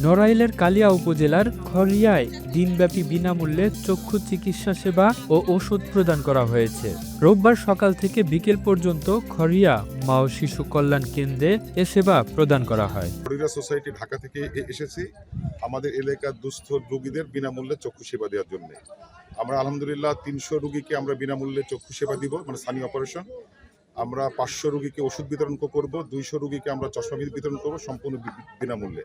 নড়াইলের কালিয়া উপজেলার খড়িয়ায় দিনব্যাপী বিনামূল্যে চক্ষু চিকিৎসা সেবা ও ওষুধ প্রদান করা হয়েছে। রোববার সকাল থেকে বিকেল পর্যন্ত খড়িয়া মা ও শিশু কল্যাণ কেন্দ্রে এ সেবা প্রদান করা হয়। খড়িয়া সোসাইটি ঢাকা থেকে এসেছি আমাদের এলাকার দুস্থ রোগীদের বিনামূল্যে চক্ষু সেবা দেওয়ার জন্য। আমরা আলহামদুলিল্লাহ 300 রোগীকে আমরা বিনামূল্যে চক্ষু সেবা দিব, মানে সানি অপারেশন। আমরা 500 রোগীকে ওষুধ বিতরণ করব, 200 রোগীকে আমরা চশমা বিতরণ করব সম্পূর্ণ বিনামূল্যে।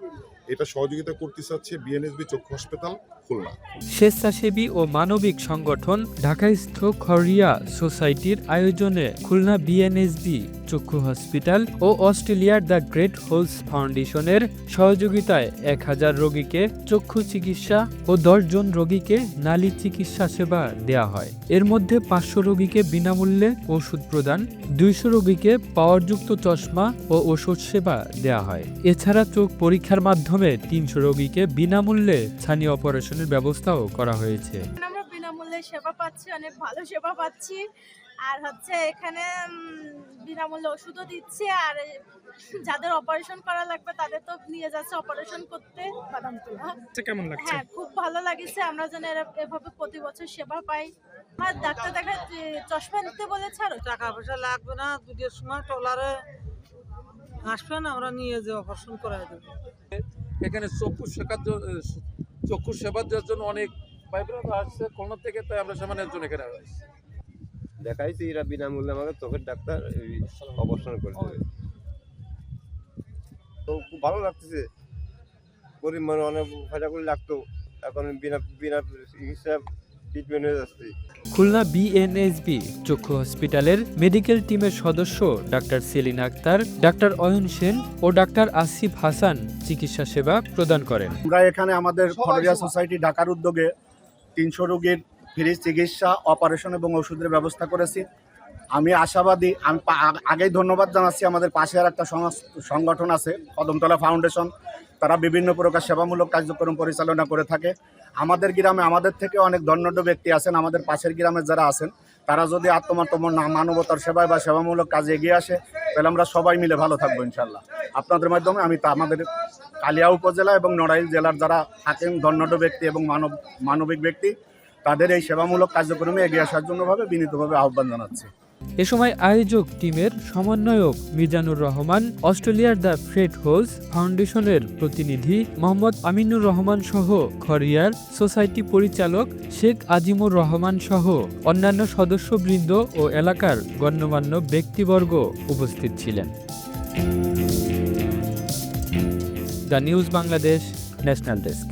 এটা সহযোগিতা করতে চাচ্ছে বিএনএসবি চক্ষু হাসপাতাল খুলনা। স্বেচ্ছাসেবী ও মানবিক সংগঠন ঢাকাস্থ খড়িয়া সোসাইটির আয়োজনে খুলনা বিএনএসবি চক্ষু হসপিটাল ও অস্ট্রেলিয়ার দ্য গ্রেট হোলস ফাউন্ডেশনের সহযোগিতায় 1000 রোগীকে চক্ষু চিকিৎসা ও 10 জন রোগীকে নালী চিকিৎসা সেবা দেয়া হয়। এর মধ্যে 500 রোগীকে বিনামূল্যে ওষুধ প্রদান, 200 রোগীকে পাওয়ারযুক্ত চশমা ও ওষুধ সেবা দেয়া হয়। এছাড়া চোখ পরীক্ষার মাধ্যমে 300 রোগীকে বিনামূল্যে ছানি অপারেশনের ব্যবস্থাও করা হয়েছে। আমরা বিনামূল্যে সেবা পাচ্ছি, অনেক ভালো সেবা পাচ্ছি। আর এখানে বিনামূল্যে ওষুধও দিচ্ছে, আর যাদের অপারেশন করা লাগবে তাদের তো নিয়ে যাচ্ছে অপারেশন করতে বাদামতলা। কেমন লাগছে? হ্যাঁ, খুব ভালো লাগছে। আমরা যেন এভাবে প্রতি বছর সেবা পাই। আর ডাক্তার দেখা চশমা নিতে বলেছে, আর টাকা পয়সা লাগবে না, দুটোর সময় ট্রলারে আসবেন, আমরা নিয়ে যে অপারেশন করাই দেবো। এখানে চক্ষু সেবা দেওয়ার জন্য অনেক ভাইরা আসছে খুলনা থেকে, তাই আমরা সামানের জন্য এখানে আসছি। দেখাইছি এরা বিনামূল্যে আমাকে চোখের ডাক্তার অপারেশন করে দেবে, তো খুব ভালো লাগতেছে। গরিব মানুষ অনেক ভাজা করে লাগতো, এখন বিনা বিনা চিকিৎসা ট্রিটমেন্ট হয়ে যাচ্ছে। খুলনা বিএনএসবি চক্ষু হসপিটালের মেডিকেল টিমের সদস্য ডাক্তার সেলিন আক্তার, ডাক্তার অয়ন সেন ও ডাক্তার আসিফ হাসান চিকিৎসা সেবা প্রদান করেন। আমরা এখানে আমাদের খড়িয়া সোসাইটি ঢাকার উদ্যোগে 300 রোগীর ফ্রি চিকিৎসা, অপারেশন এবং ওষুধের ব্যবস্থা করেছি। আমি আশাবাদী, আমি আগেই ধন্যবাদ জানাচ্ছি আমাদের পাশে আর একটা সংগঠন আছে কদমতলা ফাউন্ডেশন। তারা বিভিন্ন প্রকার সেবামূলক কার্যক্রম পরিচালনা করে থাকে। আমাদের গ্রামে আমাদের থেকে অনেক ধন্যবাদ ব্যক্তি আছেন, আমাদের পাশের গ্রামে যারা আছেন, তারা যদি মানবতার সেবায় বা সেবামূলক কাজে এগিয়ে আসে, তাহলে আমরা সবাই মিলে ভালো থাকবো ইনশাল্লাহ। আপনাদের মাধ্যমে আমি আমাদের কালিয়া উপজেলা এবং নড়াইল জেলার যারা থাকেন ধন্যবাদ ব্যক্তি এবং মানবিক ব্যক্তি, তাদের এই সেবামূলক কার্যক্রমে এগিয়ে আসার জন্য বিনীতভাবে আহ্বান জানাচ্ছি। এ সময় আয়োজক টিমের সমন্বয়ক মিজানুর রহমান, অস্ট্রেলিয়ার দ্য গ্রেট হোলস ফাউন্ডেশনের প্রতিনিধি মোহাম্মদ আমিনুর রহমান সহ খড়িয়ার সোসাইটি পরিচালক শেখ আজিমুর রহমান সহ অন্যান্য সদস্যবৃন্দ ও এলাকার গণ্যমান্য ব্যক্তিবর্গ উপস্থিত ছিলেন। The news Bangladesh, national desk.